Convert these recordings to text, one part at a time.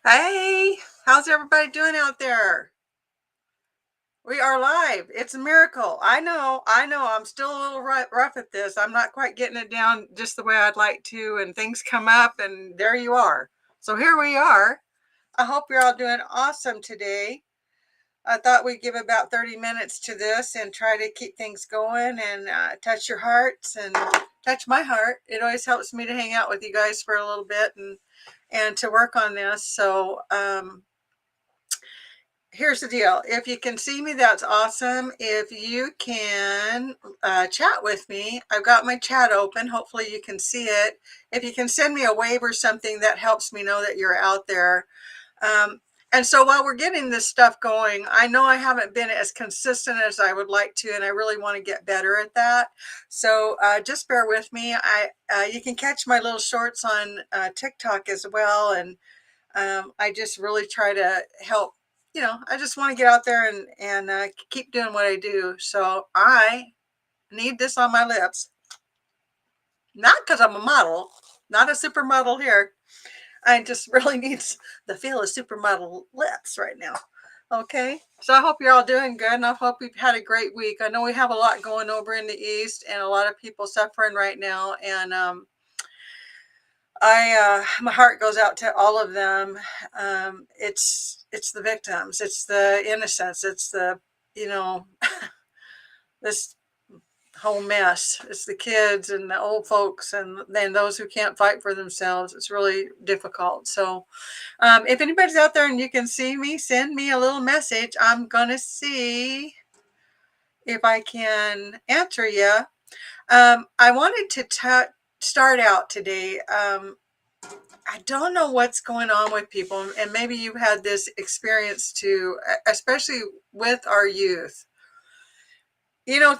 Hey, how's everybody doing out there? We are live. It's a miracle. I know. I'm still a little rough at this. I'm not quite getting it down just the way I'd like to, and things come up, and there you are. So here we are. I hope you're all doing awesome today. I thought we'd give about 30 minutes to this and try to keep things going and touch your hearts and touch my heart. It always helps me to hang out with you guys for a little bit and to work on this. So, here's the deal. If you can see me, that's awesome. If you can chat with me, I've got my chat open. Hopefully you can see it. If you can send me a wave or something, that helps me know that you're out there. Um, and so while we're getting this stuff going, I know I haven't been as consistent as I would like to, and I really want to get better at that. So just bear with me. You can catch my little shorts on TikTok as well, and I just really try to help. I just want to get out there and keep doing what I do. So I need this on my lips, not because I'm a model, not a supermodel here. I just really need the feel of supermodel lips right now. Okay, so I hope you're all doing good, and I hope you've had a great week. I know we have a lot going over in the East, and a lot of people suffering right now, and my heart goes out to all of them. It's the victims, it's the innocents, it's the you know this whole mess. It's the kids and the old folks and then those who can't fight for themselves. It's really difficult. So if anybody's out there and you can see me, send me a little message. I'm gonna see if I can answer you. I wanted to start out today. I don't know what's going on with people, and maybe you had this experience too, especially with our youth.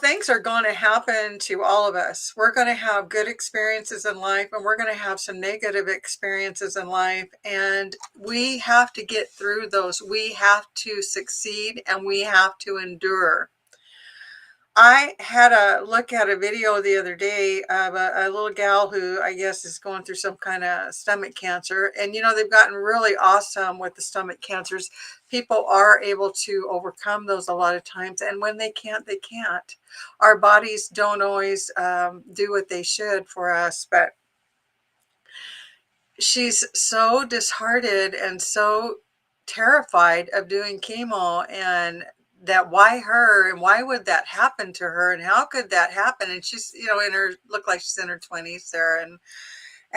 Things are going to happen to all of us. We're going to have good experiences in life, and we're going to have some negative experiences in life, and we have to get through those. We have to succeed, and we have to endure. I had a look at a video the other day of a little gal who I guess is going through some kind of stomach cancer. And, they've gotten really awesome with the stomach cancers. People are able to overcome those a lot of times. And when they can't, they can't. Our bodies don't always do what they should for us. But she's so disheartened and so terrified of doing chemo, and that why her, and why would that happen to her, and how could that happen, and she's in her, look like she's in her 20s there, and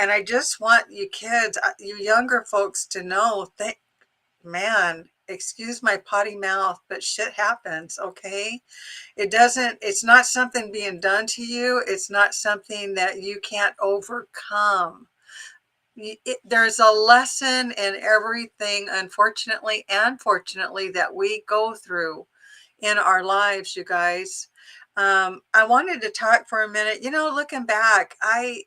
I just want you kids, you younger folks, to know that, man, excuse my potty mouth, but shit happens. Okay, it's not something being done to you, it's not something that you can't overcome. There's a lesson in everything, unfortunately and fortunately, that we go through in our lives, you guys. I wanted to talk for a minute. Looking back, I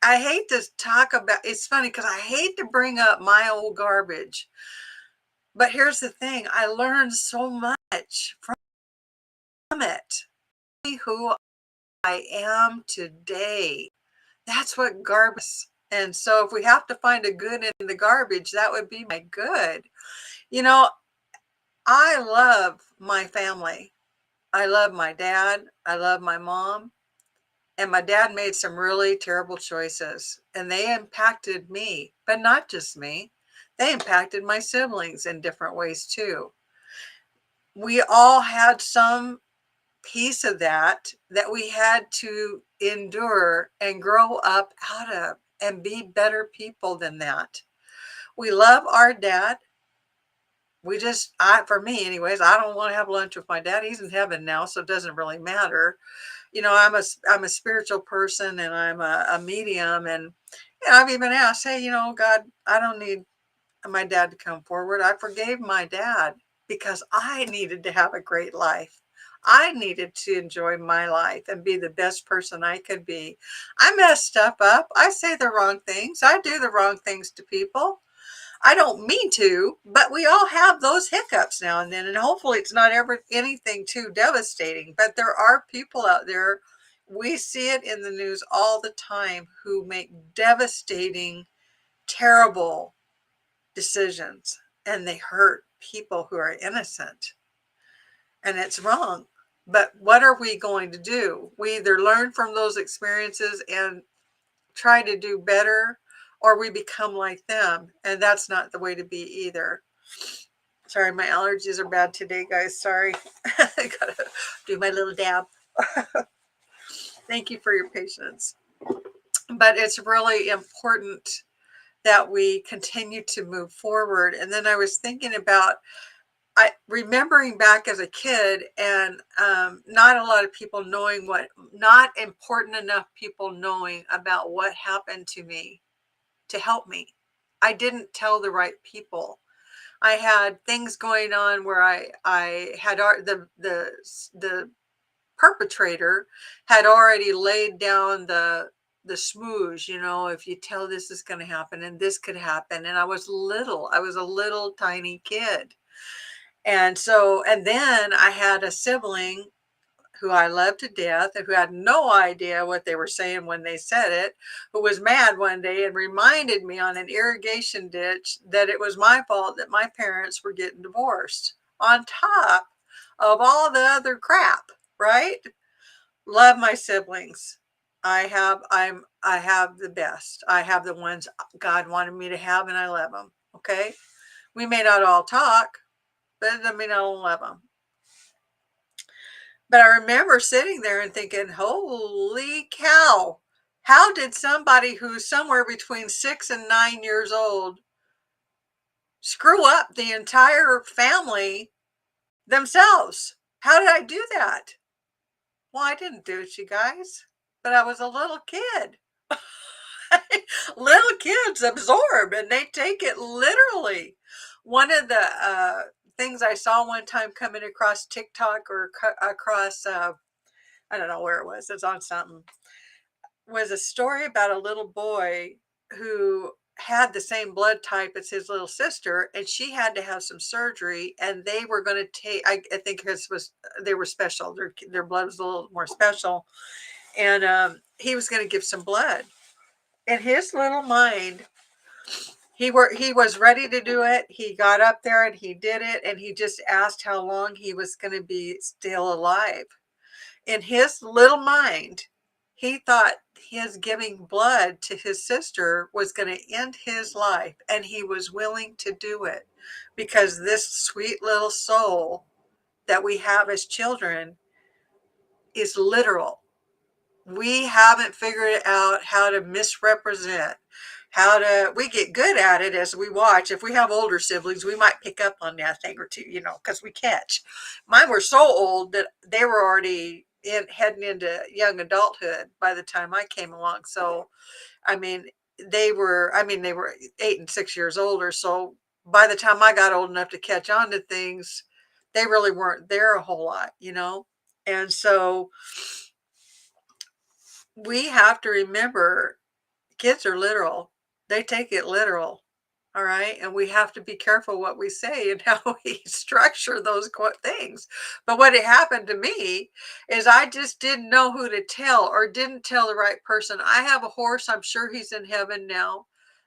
hate to talk about. It's funny because I hate to bring up my old garbage, but here's the thing: I learned so much from it. Who I am today. That's what garbage is. And so if we have to find a good in the garbage, that would be my good. You know, I love my family. I love my dad. I love my mom. And my dad made some really terrible choices, and they impacted me, but not just me. They impacted my siblings in different ways too. We all had some piece of that we had to endure and grow up out of and be better people than that. We love our dad. For me anyways, I don't want to have lunch with my dad. He's in heaven now, so it doesn't really matter. I'm a spiritual person, and I'm a medium, and I've even asked, hey, God, I don't need my dad to come forward. I forgave my dad because I needed to have a great life. I needed to enjoy my life and be the best person I could be. I mess stuff up. I say the wrong things. I do the wrong things to people. I don't mean to, but we all have those hiccups now and then, and hopefully it's not ever anything too devastating. But there are people out there, we see it in the news all the time, who make devastating, terrible decisions, and they hurt people who are innocent, and it's wrong. But what are we going to do? We either learn from those experiences and try to do better, or we become like them, and that's not the way to be either. Sorry, my allergies are bad today, guys. Sorry. I gotta do my little dab. Thank you for your patience. But it's really important that we continue to move forward. And then I was thinking about remembering back as a kid, and not a lot of people knowing not important enough people knowing about what happened to me to help me. I didn't tell the right people. I had things going on where I had the perpetrator had already laid down the smooze, if you tell this is going to happen and this could happen. And I was a little tiny kid. And then I had a sibling who I loved to death, and who had no idea what they were saying when they said it, who was mad one day and reminded me on an irrigation ditch that it was my fault that my parents were getting divorced, on top of all the other crap, right? Love my siblings. I have the best. I have the ones God wanted me to have, and I love them. Okay. We may not all talk, but it doesn't mean I don't love them. But I remember sitting there and thinking, holy cow, how did somebody who's somewhere between 6 and 9 years old screw up the entire family themselves? How did I do that? Well, I didn't do it, you guys, but I was a little kid. Little kids absorb, and they take it literally. One of the things I saw one time coming across TikTok, or across, I don't know where it was, it's on something, was a story about a little boy who had the same blood type as his little sister, and she had to have some surgery, and they were going to take, I think they were special, their blood was a little more special, and he was going to give some blood. In his little mind, he was ready to do it. He got up there and he did it, and he just asked how long he was going to be still alive. In his little mind, he thought his giving blood to his sister was going to end his life, and he was willing to do it because this sweet little soul that we have as children is literal. We haven't figured out how to misrepresent, we get good at it as we watch. If we have older siblings, we might pick up on that thing or two, because we catch. Mine were so old that they were already heading into young adulthood by the time I came along. So, I mean, they were 8 and 6 years older. So by the time I got old enough to catch on to things, they really weren't there a whole lot. And so we have to remember, kids are literal. They take it literal. All right. And we have to be careful what we say and how we structure those things. But what had happened to me is I just didn't know who to tell, or didn't tell the right person. I have a horse. I'm sure he's in heaven now.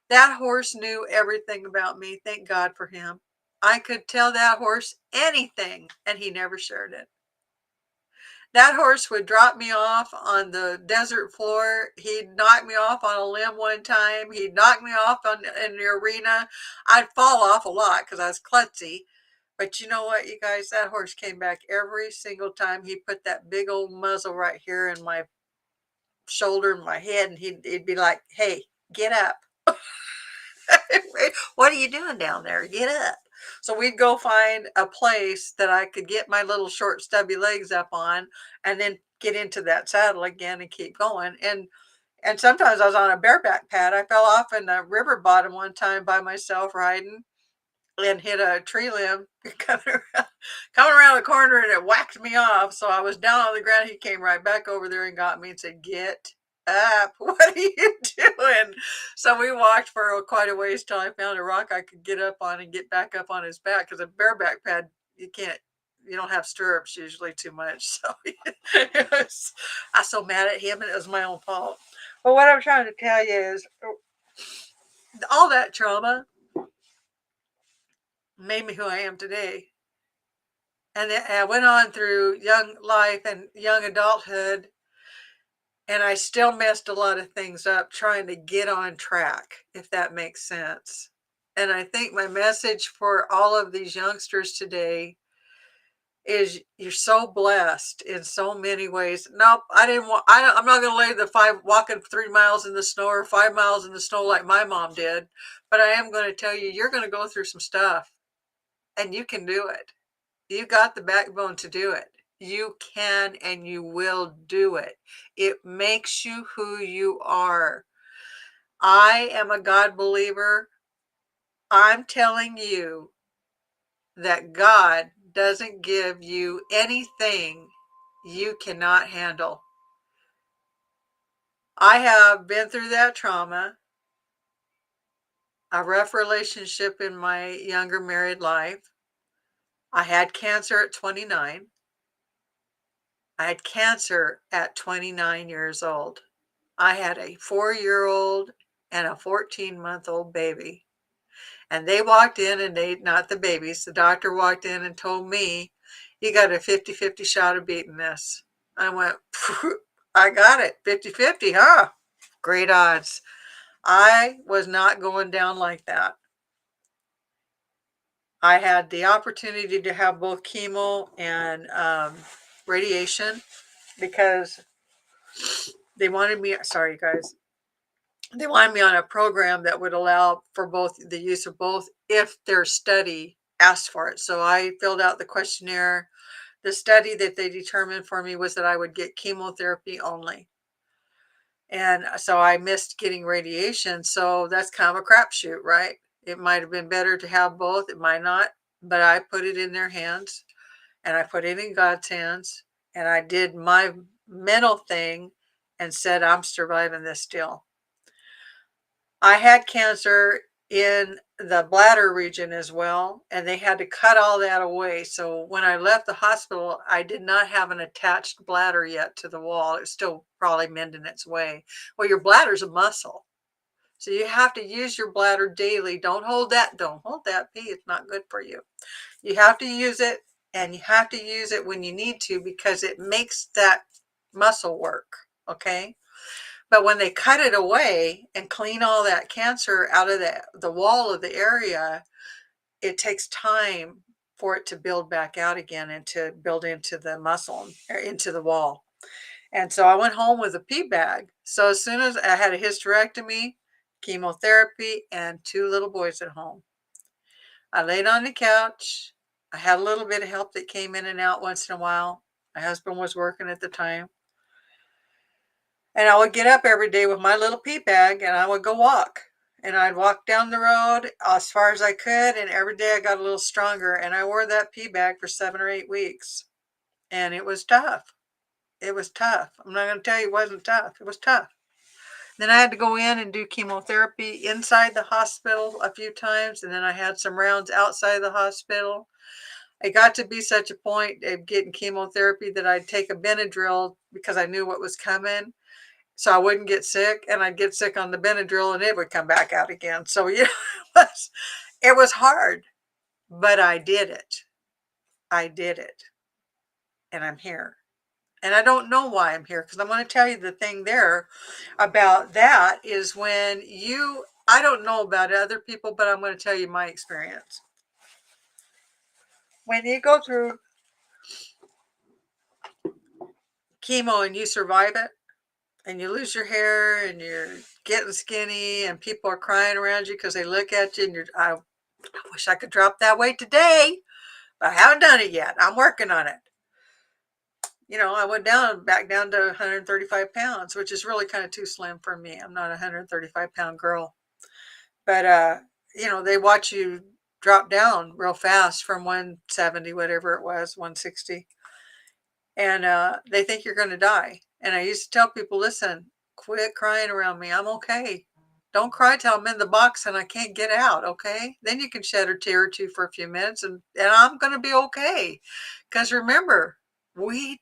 That horse knew everything about me. Thank God for him. I could tell that horse anything, and he never shared it. That horse would drop me off on the desert floor. He'd knock me off on a limb one time. He'd knock me off in the arena. I'd fall off a lot because I was klutzy. But you know what, you guys? That horse came back every single time. He put that big old muzzle right here in my shoulder and my head, and he'd be like, hey, get up. What are you doing down there? Get up. So we'd go find a place that I could get my little short stubby legs up on, and then get into that saddle again and keep going. And sometimes I was on a bareback pad. I fell off in the river bottom one time by myself riding, and hit a tree limb coming around the corner, and it whacked me off. So I was down on the ground. He came right back over there and got me and said, get up. What are you doing? So we walked for quite a ways till I found a rock I could get up on and get back up on his back, because a bareback pad, you don't have stirrups usually too much. So I was so mad at him, and it was my own fault. But what I'm trying to tell you is, all that trauma made me who I am today. And then I went on through young life and young adulthood, and I still messed a lot of things up trying to get on track, if that makes sense. And I think my message for all of these youngsters today is you're so blessed in so many ways. Nope, I didn't want, I'm not going to lay the walking 3 miles in the snow or 5 miles in the snow like my mom did. But I am going to tell you, you're going to go through some stuff and you can do it. You got the backbone to do it. You can and you will do it. It makes you who you are. I am a God believer. I'm telling you that God doesn't give you anything you cannot handle. I have been through that trauma, a rough relationship in my younger married life. I had cancer at 29. I had cancer at 29 years old. I had a 4-year-old and a 14-month-old baby. And they walked in and not the babies, the doctor walked in and told me, you got a 50-50 shot of beating this. I went, I got it, 50-50, huh? Great odds. I was not going down like that. I had the opportunity to have both chemo and radiation because they wanted me, sorry you guys, they wanted me on a program that would allow for both the use of both if their study asked for it. So I filled out the questionnaire. The study that they determined for me was that I would get chemotherapy only. And so I missed getting radiation. So that's kind of a crapshoot, right? It might have been better to have both. It might not, but I put it in their hands and I put it in God's hands. And I did my mental thing and said, I'm surviving this deal. I had cancer in the bladder region as well, and they had to cut all that away. So when I left the hospital, I did not have an attached bladder yet to the wall. It's still probably mending its way. Well, your bladder's a muscle. So you have to use your bladder daily. Don't hold that. Don't hold that pee. It's not good for you. You have to use it, and you have to use it when you need to because it makes that muscle work. Okay. But when they cut it away and clean all that cancer out of the wall of the area, it takes time for it to build back out again and to build into the muscle or into the wall. And so I went home with a pee bag. So as soon as I had a hysterectomy, chemotherapy, and 2 little boys at home, I laid on the couch. I had a little bit of help that came in and out once in a while. My husband was working at the time. And I would get up every day with my little pee bag and I would go walk. And I'd walk down the road as far as I could. And every day I got a little stronger. And I wore that pee bag for 7 or 8 weeks. And it was tough. It was tough. I'm not going to tell you it wasn't tough. It was tough. Then I had to go in and do chemotherapy inside the hospital a few times. And then I had some rounds outside the hospital. It got to be such a point of getting chemotherapy that I'd take a Benadryl because I knew what was coming. So I wouldn't get sick, and I'd get sick on the Benadryl and it would come back out again. So yeah, it was hard, but I did it. I did it. And I'm here. And I don't know why I'm here because I'm going to tell you the thing there about that is when I don't know about other people, but I'm going to tell you my experience. When you go through chemo and you survive it, and you lose your hair and you're getting skinny and people are crying around you because they look at you and I wish I could drop that weight today, but I haven't done it yet. I'm working on it. I went back down to 135 pounds, which is really kind of too slim for me. I'm not a 135-pound girl. But, they watch you drop down real fast from 170, whatever it was, 160. And they think you're going to die. And I used to tell people, listen, quit crying around me. I'm okay. Don't cry till I'm in the box and I can't get out, okay? Then you can shed a tear or two for a few minutes and I'm going to be okay. Because remember, we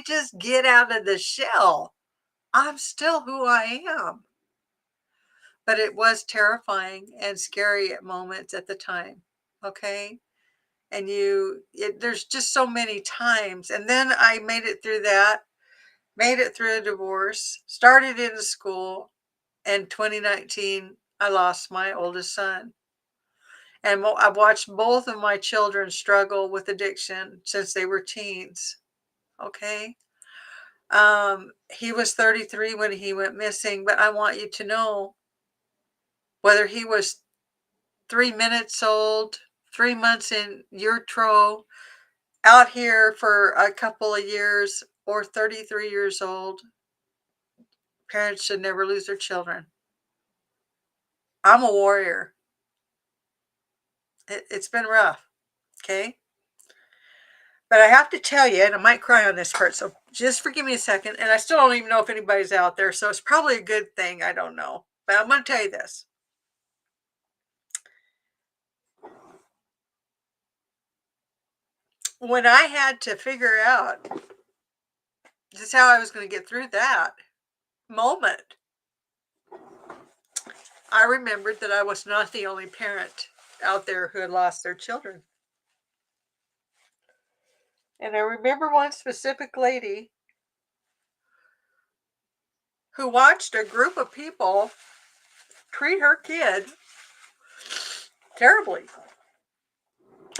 just get out of the shell. I'm still who I am. But it was terrifying and scary at moments at the time, okay? And there's just so many times. And then I made it through that, made it through a divorce, started into school. In 2019, I lost my oldest son. And I've watched both of my children struggle with addiction since they were teens. Okay. He was 33 when he went missing, but I want you to know whether he was 3 minutes old, 3 months in utero, out here for a couple of years, or 33 years old, parents should never lose their children. I'm a warrior. It's been rough. Okay. But I have to tell you, and I might cry on this part, so just forgive me a second. And I still don't even know if anybody's out there, so it's probably a good thing. I don't know. But I'm going to tell you this. When I had to figure out just how I was going to get through that moment, I remembered that I was not the only parent out there who had lost their children. And I remember one specific lady who watched a group of people treat her kid terribly.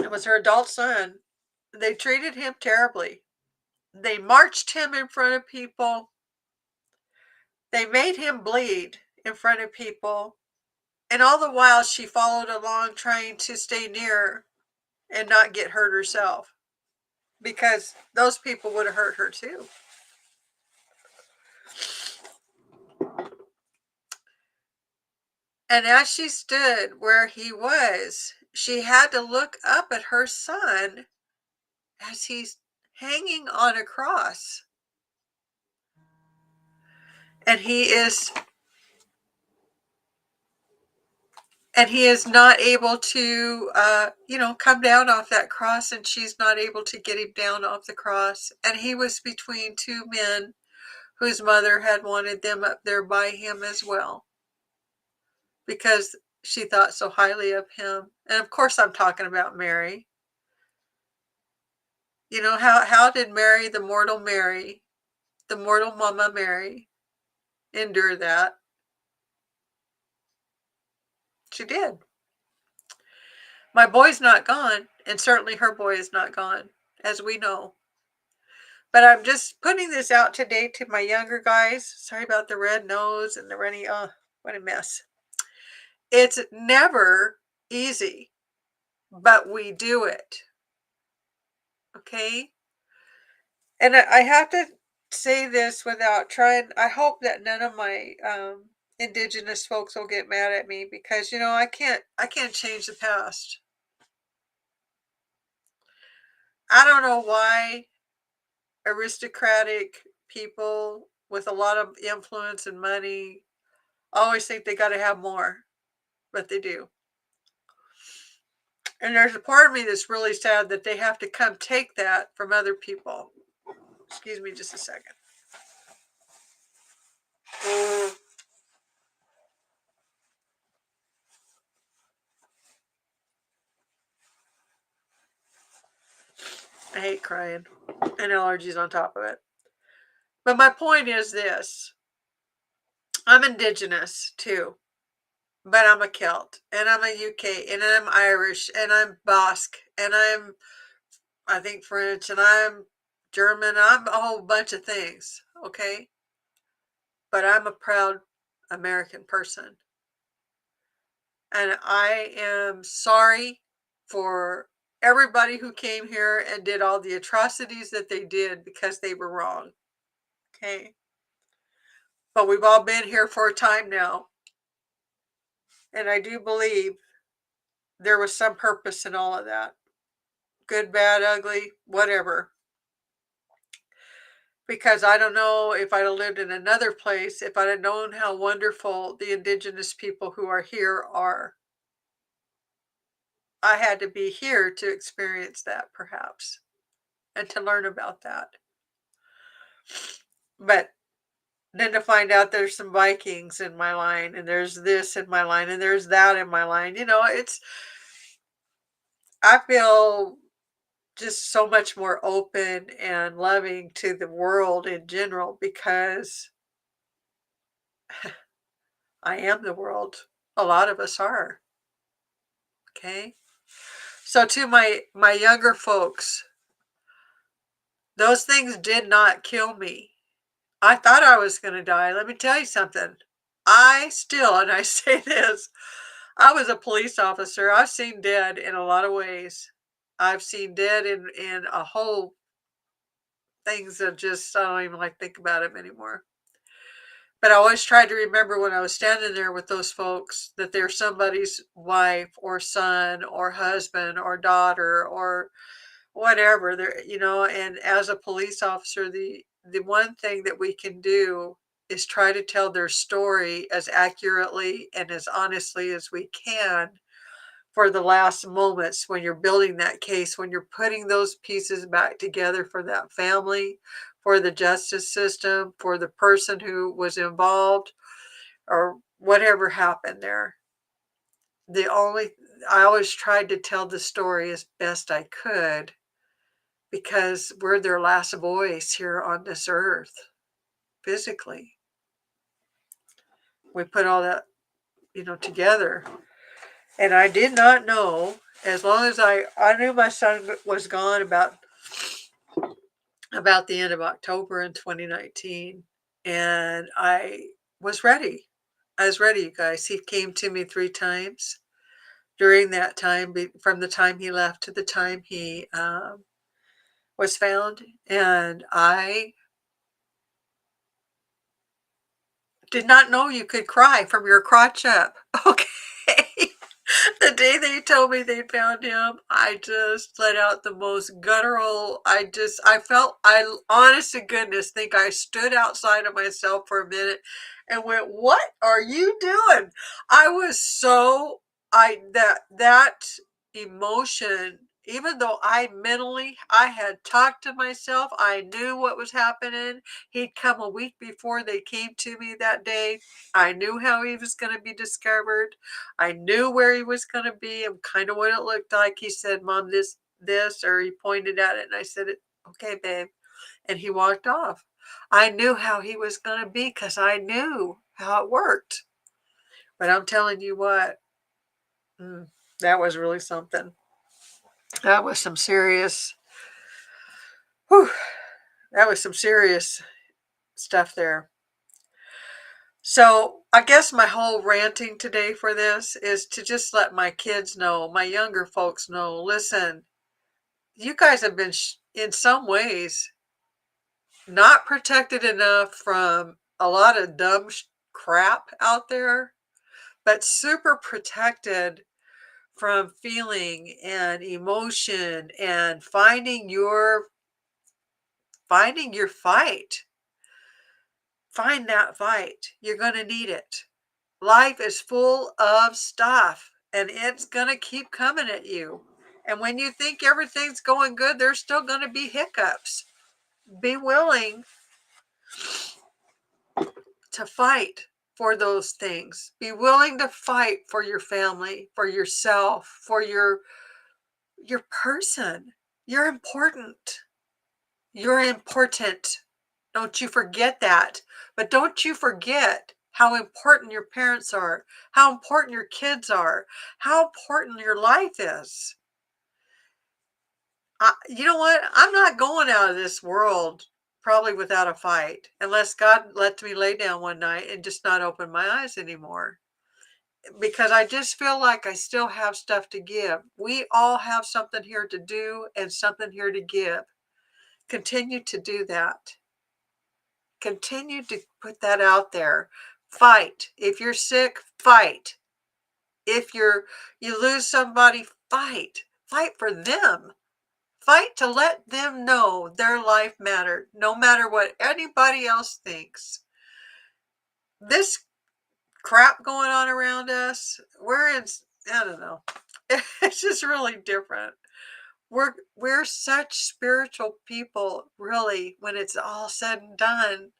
It was her adult son. They treated him terribly. They marched him in front of people. They made him bleed in front of people. And all the while, she followed along trying to stay near and not get hurt herself, because those people would have hurt her too. And as she stood where he was, she had to look up at her son as he's hanging on a cross. And he is not able to come down off that cross, and she's not able to get him down off the cross. And he was between two men whose mother had wanted them up there by him as well, because she thought so highly of him. And of course I'm talking about Mary. You know, how did Mary, the mortal Mama Mary, endure that? She did. My boy's not gone, and certainly her boy is not gone, as we know. But I'm just putting this out today to my younger guys. Sorry about the red nose and the runny. Oh, what a mess. It's never easy, but we do it. Okay? And I have to say this without trying. I hope that none of my indigenous folks will get mad at me, because I can't change the past. I don't know why aristocratic people with a lot of influence and money always think they got to have more, but they do. And there's a part of me that's really sad that they have to come take that from other people. Excuse me just a second. I hate crying, and allergies on top of it. But my point is this. I'm indigenous too, but I'm a Celt, and I'm a UK, and I'm Irish, and I'm Basque, and I think French, and I'm German. I'm a whole bunch of things, okay? But I'm a proud American person. And I am sorry for everybody who came here and did all the atrocities that they did, because they were wrong. Okay? But we've all been here for a time now. And I do believe there was some purpose in all of that. Good, bad, ugly, whatever. Because I don't know if I'd have lived in another place, if I'd have known how wonderful the indigenous people who are here are. I had to be here to experience that, perhaps, and to learn about that. But then to find out there's some Vikings in my line, and there's this in my line, and there's that in my line, I feel just so much more open and loving to the world in general because I am the world. A lot of us are. Okay. So to my younger folks, those things did not kill me. I thought I was going to die. Let me tell you something. I still, and I say this, I was a police officer. I've seen dead in a lot of ways. I've seen dead in a whole things that just I don't even like think about them anymore. But I always tried to remember when I was standing there with those folks that they're somebody's wife or son or husband or daughter or whatever. They're, and as a police officer, the one thing that we can do is try to tell their story as accurately and as honestly as we can for the last moments when you're building that case, when you're putting those pieces back together for that family, for the justice system, for the person who was involved, or whatever happened there. The only I always tried to tell the story as best I could because we're their last voice here on this earth, physically. We put all that, together. And I did not know, as long as I knew my son was gone about the end of October in 2019. And I was ready. I was ready, you guys. He came to me 3 times during that time, from the time he left to the time he was found. And I did not know you could cry from your crotch up. Okay. The day they told me they found him, I just let out the most guttural. I felt, honest to goodness, think I stood outside of myself for a minute and went, "What are you doing?" I was so, that emotion, even though I had talked to myself, I knew what was happening. He'd come a week before they came to me that day. I knew how he was going to be discovered. I knew where he was going to be and kind of what it looked like. He said, "Mom, this," or he pointed at it, and I said, "Okay, babe." And he walked off. I knew how he was going to be because I knew how it worked. But I'm telling you what, that was really something. That was some serious, whew, that was some serious stuff there. So I guess my whole ranting today for this is to just let my kids know, my younger folks know, listen, you guys have been in some ways not protected enough from a lot of dumb crap out there, but super protected from feeling and emotion and finding your fight. Find that fight. You're going to need it. Life is full of stuff and it's going to keep coming at you. And when you think everything's going good, there's still going to be hiccups. Be willing to fight for those things. Be willing to fight for your family, for yourself, for your person. You're important. You're important. Don't you forget that. But don't you forget how important your parents are, how important your kids are, how important your life is. You know what? I'm not going out of this world probably without a fight, unless God lets me lay down one night and just not open my eyes anymore. Because I just feel like I still have stuff to give. We all have something here to do and something here to give. Continue to do that. Continue to put that out there. Fight. If you're sick, fight. If you lose somebody, fight. Fight for them. Fight to let them know their life mattered, no matter what anybody else thinks. This crap going on around us, I don't know. It's just really different. We're such spiritual people, really, when it's all said and done.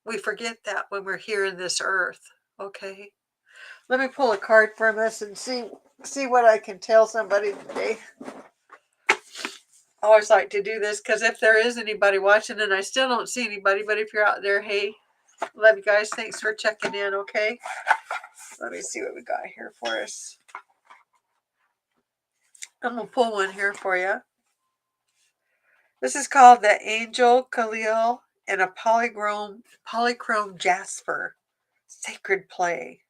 We forget that when we're here in this earth, okay? Let me pull a card from us and see what I can tell somebody today. I always like to do this because if there is anybody watching, and I still don't see anybody, but if you're out there, hey, love you guys. Thanks for checking in, okay? Let me see what we got here for us. I'm going to pull one here for you. This is called the Angel Khalil and a polychrome jasper. Sacred play.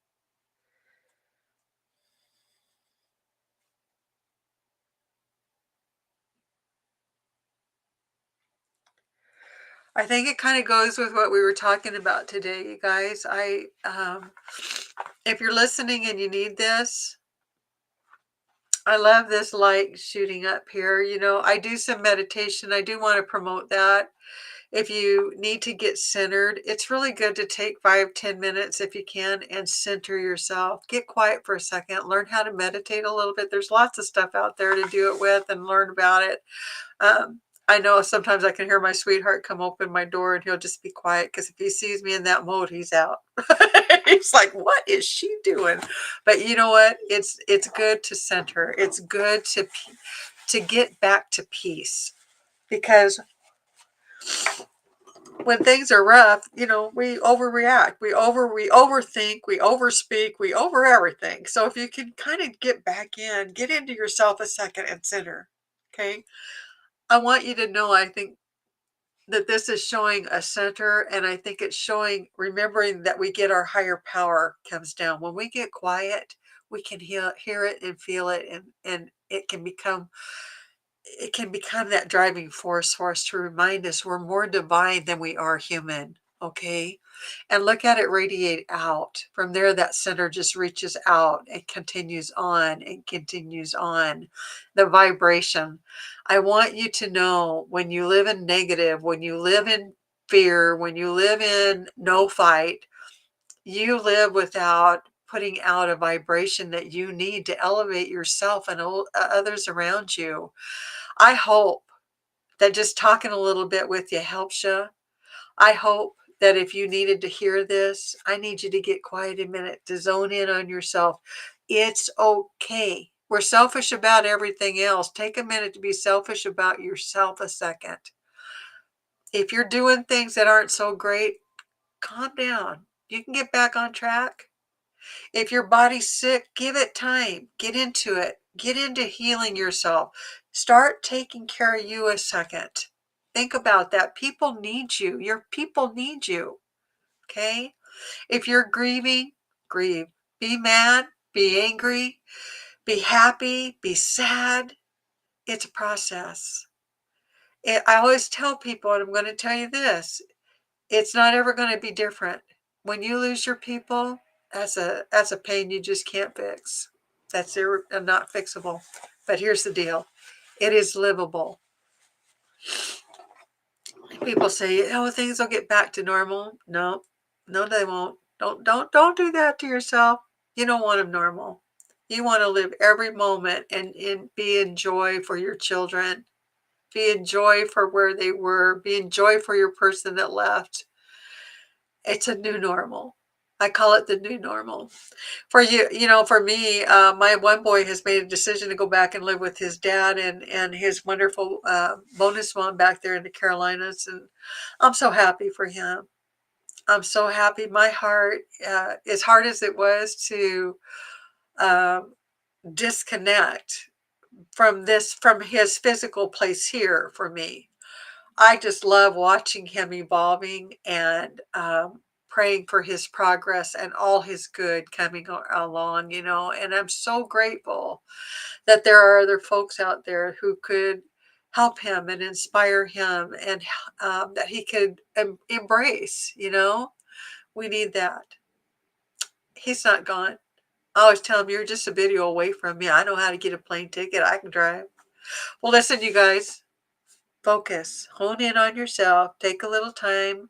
I think it kind of goes with what we were talking about today, you guys. If you're listening and you need this, I love this light shooting up here. You know, I do some meditation. I do want to promote that. If you need to get centered, it's really good to take 5-10 minutes if you can and center yourself. Get quiet for a second. Learn how to meditate a little bit. There's lots of stuff out there to do it with and learn about it. I know sometimes I can hear my sweetheart come open my door and he'll just be quiet because if he sees me in that mode, he's out. He's like, what is she doing? But you know what? It's good to center. It's good to get back to peace, because when things are rough, you know, we overreact, we overthink, we overspeak, we over everything. So if you can kind of get back in, get into yourself a second and center. Okay. I want you to know, I think that this is showing a center, and I think it's showing, remembering that we get our higher power comes down. When we get quiet, we can hear it and feel it, and it can become that driving force for us to remind us we're more divine than we are human. Okay. And look at it radiate out. From there, that center just reaches out and continues on and continues on. The vibration. I want you to know, when you live in negative, when you live in fear, when you live in no fight, you live without putting out a vibration that you need to elevate yourself and others around you. I hope that just talking a little bit with you helps you. I hope that if you needed to hear this, I need you to get quiet a minute, to zone in on yourself. It's okay. We're selfish about everything else. Take a minute to be selfish about yourself a second. If you're doing things that aren't so great, calm down. You can get back on track. If your body's sick, give it time. Get into it. Get into healing yourself. Start taking care of you a second. Think about that. People need you. Your people need you. Okay? If you're grieving, grieve. Be mad, be angry, be happy, be sad. It's a process. I always tell people, and I'm going to tell you this, it's not ever going to be different. When you lose your people, that's a pain you just can't fix. That's not fixable. But here's the deal. It is livable. People say, "Oh, things will get back to normal." No, no, they won't. Don't do that to yourself. You don't want them normal. You want to live every moment and be in joy for your children. Be in joy for where they were. Be in joy for your person that left. It's a new normal. I call it the new normal. For you, for me, my one boy has made a decision to go back and live with his dad and his wonderful bonus mom back there in the Carolinas, and I'm so happy for him. I'm so happy. My heart, as hard as it was to um, disconnect from his physical place here for me, I just love watching him evolving and praying for his progress and all his good coming along, and I'm so grateful that there are other folks out there who could help him and inspire him, and that he could embrace, we need that. He's not gone. I always tell him, you're just a video away from me. I know how to get a plane ticket. I can drive. Well, listen, you guys, focus, hone in on yourself, take a little time.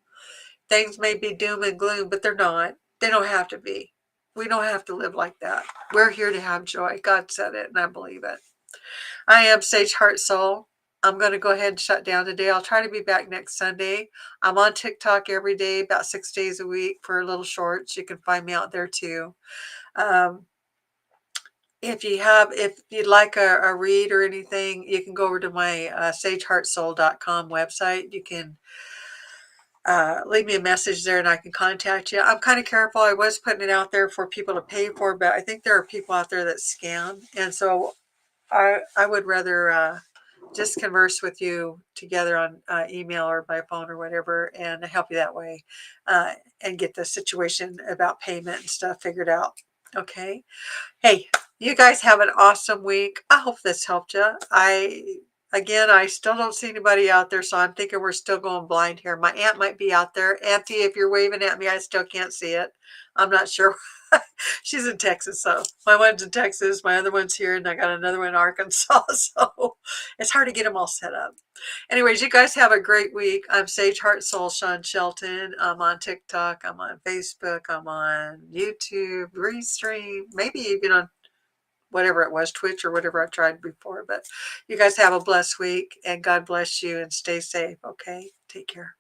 Things may be doom and gloom, but they're not. They don't have to be. We don't have to live like that. We're here to have joy. God said it, and I believe it. I am Sage Heart Soul. I'm going to go ahead and shut down today. I'll try to be back next Sunday. I'm on TikTok every day, about 6 days a week for little shorts. You can find me out there too. Um, if you'd like a read or anything, you can go over to my SageHeartSoul.com website. You can leave me a message there and I can contact you. I'm kind of careful. I was putting it out there for people to pay for, but I think there are people out there that scam. And so I would rather just converse with you together on email or by phone or whatever and help you that way uh, and get the situation about payment and stuff figured out. Okay. Hey, you guys have an awesome week. I hope this helped you. I still don't see anybody out there, so I'm thinking we're still going blind here. My aunt might be out there. Auntie, if you're waving at me, I still can't see it. I'm not sure. She's in Texas, so my one's in Texas, my other one's here, and I got another one in Arkansas, so it's hard to get them all set up. Anyways, you guys have a great week. I'm Sage Heart Soul Shawn Shelton. I'm on TikTok. I'm on Facebook. I'm on YouTube, Restream, maybe even on whatever it was, Twitch or whatever I tried before. But you guys have a blessed week and God bless you and stay safe. Okay. Take care.